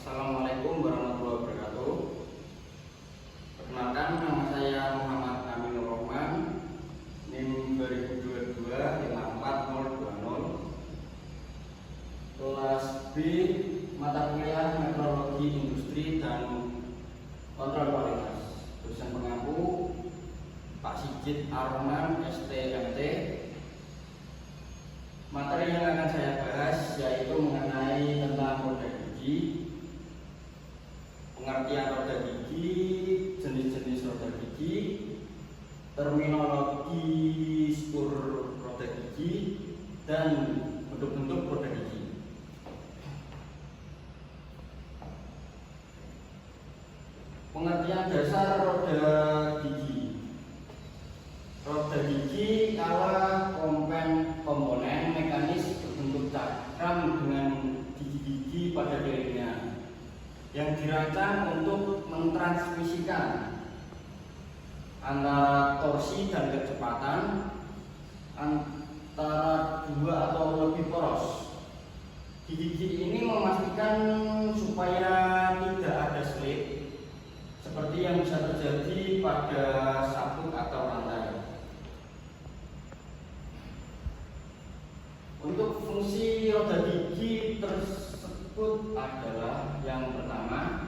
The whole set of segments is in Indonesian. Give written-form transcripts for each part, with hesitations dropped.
Assalamualaikum warahmatullahi wabarakatuh. Perkenalkan, nama saya Muhammad Aminur Rahman, NIM 2022-54020, kelas B, mata kuliah Metrologi Industri dan Kontrol Kualitas. Dosen pengampu Pak Sigit Arman, STMT. Materi yang akan saya bahas yaitu mengenai tentang roda gigi, pengertian roda gigi, jenis-jenis roda gigi, terminologi struktur roda gigi, dan bentuk-bentuk roda gigi. Pengertian dasar roda gigi. Roda gigi adalah komponen mekanis berbentuk cakram dengan gigi-gigi pada kelilingnya yang dirancang untuk mentransmisikan antara torsi dan kecepatan antara dua atau lebih poros. Gigi-gigi ini memastikan supaya tidak ada slip seperti yang bisa terjadi pada sabuk atau rantai. Untuk fungsi roda gigi tersebut adalah yang pertama,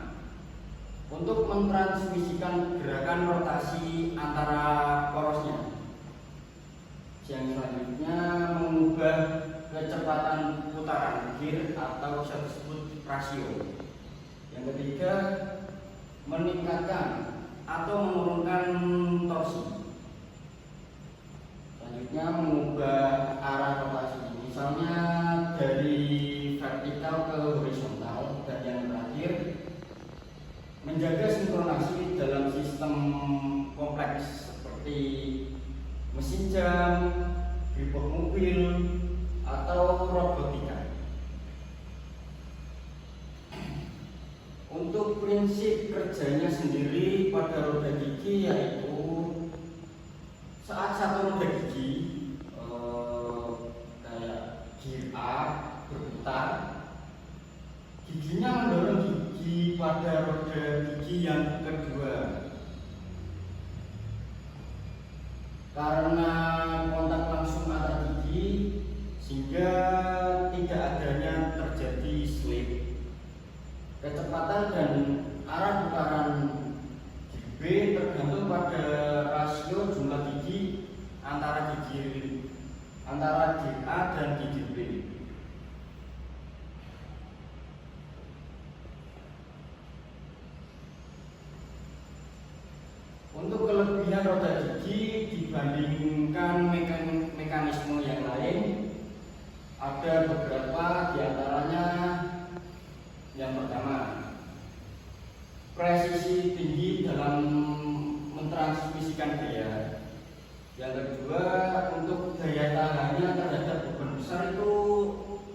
untuk mentransmisikan gerakan rotasi antara porosnya. Yang selanjutnya, mengubah kecepatan putaran gear atau bisa disebut rasio. Yang ketiga, meningkatkan atau menurunkan torsi. Selanjutnya, mengubah arah rotasi, misalnya dari vertikal ke horizontal. Dan yang terakhir, menjaga sinkronasi dalam sistem kompleks seperti mesin jam, gearbox mobil, atau robotika. Untuk prinsip kerjanya sendiri pada roda gigi yaitu saat satu roda gigi kayak gear A berputar, giginya mendorong gigi pada roda gigi yang kedua. Karena kontak langsung antar gigi, sehingga tidak adanya terjadi slip. Kecepatan dan arah putaran gigi B tergantung pada rasio jumlah gigi antara gigi A dan gigi B. Untuk kelebihan roda gigi dibandingkan mekanisme yang lain, ada beberapa diantaranya. Yang pertama, presisi tinggi dalam mentransmisikan daya. Yang kedua, untuk daya tahannya terhadap beban besar itu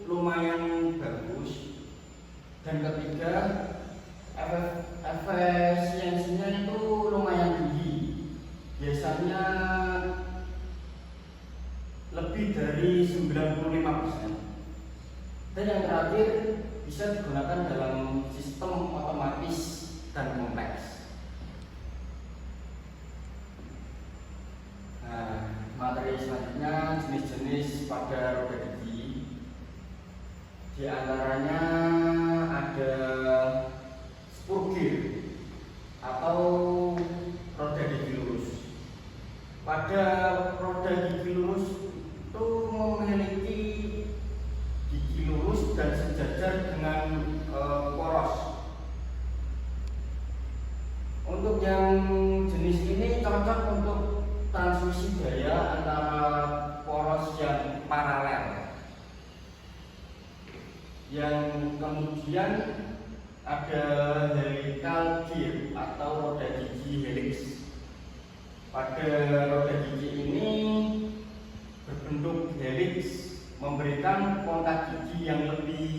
lumayan bagus. Dan ketiga, efisiensinya itu lumayan tinggi, biasanya lebih dari 95%. Dan yang terakhir, bisa digunakan dalam sistem otomatis dan kompleks. Nah, materi selanjutnya jenis-jenis pada roda gigi. Di antaranya ada spur gear atau roda gigi lurus. Pada roda gigi lurus itu memiliki gigi lurus dan sejajar dengan poros. Untuk yang jenis ini cocok untuk transmisi daya antara poros yang paralel. Yang kemudian ada helical gear atau roda gigi helix. Pada roda gigi ini berbentuk helix, memberikan kontak gigi yang lebih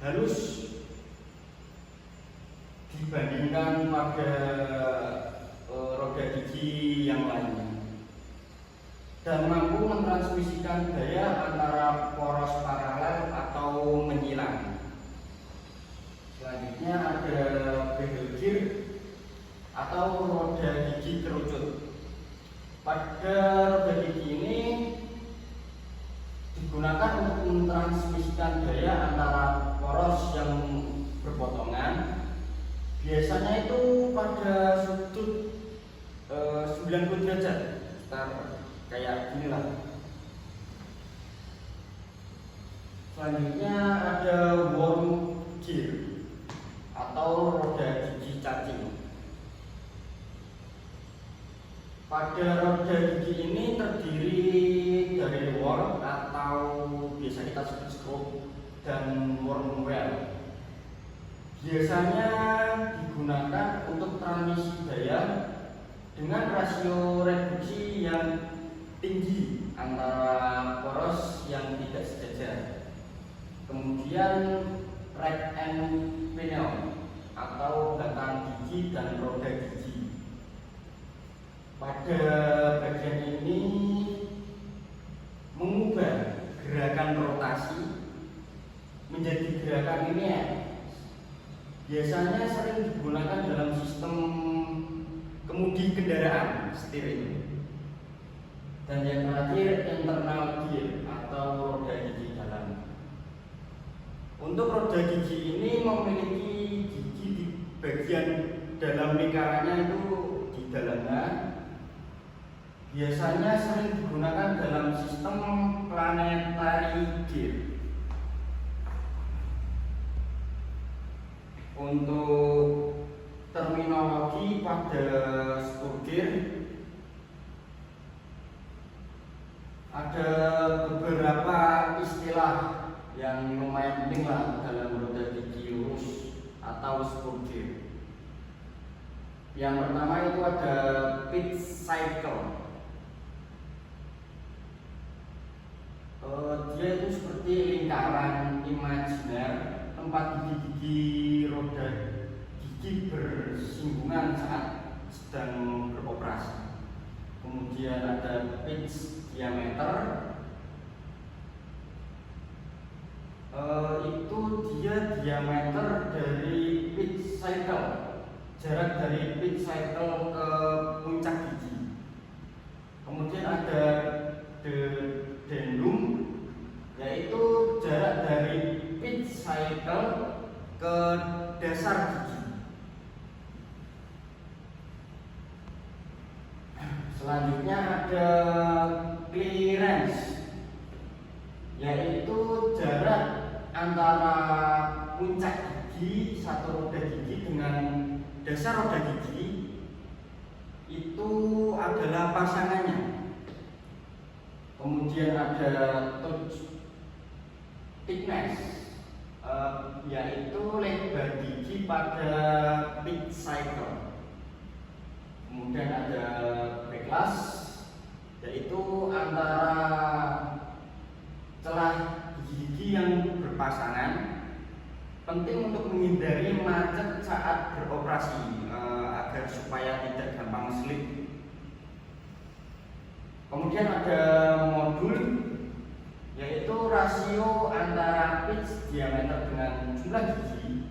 halus dibandingkan pada roda gigi yang lainnya, dan mampu mentransmisikan daya antara poros paralel atau menyilang. Selanjutnya ada bevel gear atau roda gigi kerucut. Pada roda gigi ini digunakan untuk mentransmisikan daya antara poros yang berpotongan. Biasanya itu pada sudut 90 derajat, kayak gini lah. Selanjutnya ada worm gear atau roda gigi cacing. Pada roda gigi ini terdiri dari worm atau biasa kita sebut screw dan worm well. Biasanya digunakan untuk transmisi daya dengan rasio reduksi yang tinggi antara poros yang tidak sejajar. Kemudian rack and pinion atau batang gigi dan roda gigi. Pada bagian ini mengubah gerakan rotasi menjadi gerakan linear. Biasanya sering digunakan dalam sistem kemudi kendaraan steering. Dan yang terakhir internal gear atau roda gigi dalam. Untuk roda gigi ini memiliki gigi di bagian dalam lingkarannya itu di dalamnya. Biasanya sering digunakan dalam sistem planetary gear. Untuk terminologi pada screw gear ada beberapa istilah yang lumayan penting lah dalam roda gigi lurus atau screw gear. Yang pertama itu ada pitch cycle. Dia itu seperti lingkaran imajiner tempat gigi-gigi roda gigi bersinggungan saat sedang beroperasi. Kemudian ada pitch diameter. Itu dia diameter dari pitch cycle, jarak dari pitch cycle ke puncak gigi. Kemudian ada denum, yaitu jarak dari pitch cycle ke dasar gigi. Selanjutnya ada clearance, yaitu jarak antara puncak gigi satu roda gigi dengan dasar roda gigi. Itu adalah pasangannya. Kemudian ada touch thickness, yaitu lebar gigi pada pitch cycle. Kemudian ada backlash, yaitu antara celah gigi yang berpasangan. Penting untuk menghindari macet saat beroperasi agar supaya tidak gampang slip. Kemudian ada modul, yaitu rasio antara pitch diameter dengan jumlah gigi,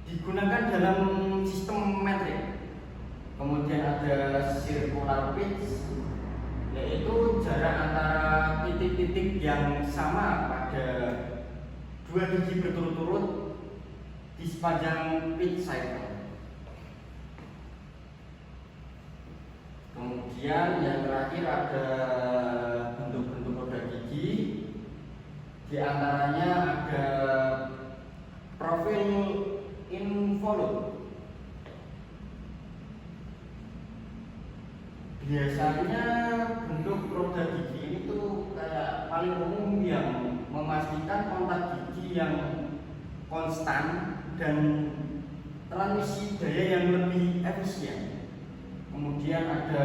digunakan dalam sistem metrik. Kemudian ada circular pitch, yaitu jarak antara titik-titik yang sama pada dua gigi berturut-turut di sepanjang pitch cycle. Kemudian yang terakhir ada bentuk-bentuk roda gigi. Di antaranya ada profil involute. Biasanya bentuk roda gigi ini tuh kayak paling umum yang memastikan kontak gigi yang konstan dan transmisi daya yang lebih efisien. Kemudian ada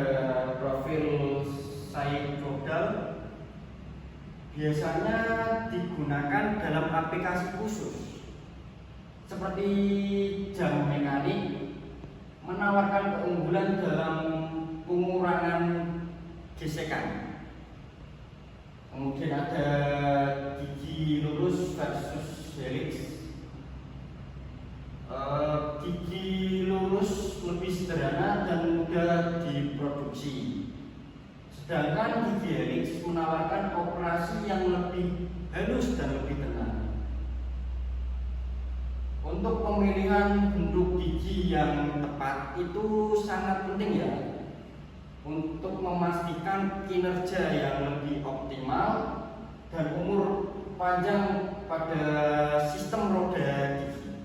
profil siderodal, biasanya digunakan dalam aplikasi khusus seperti jam mekanik, menawarkan keunggulan dalam pengurangan gesekan. Kemudian ada gigi lurus versus helix. Sedangkan gigi helix menawarkan operasi yang lebih halus dan lebih tenang. Untuk pemilihan bentuk gigi yang tepat itu sangat penting ya, untuk memastikan kinerja yang lebih optimal dan umur panjang pada sistem roda gigi.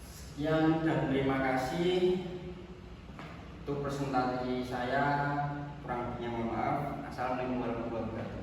Sekian dan terima kasih untuk presentasi saya, kurang lebihnya mohon maaf. Assalamualaikum warahmatullahi wabarakatuh.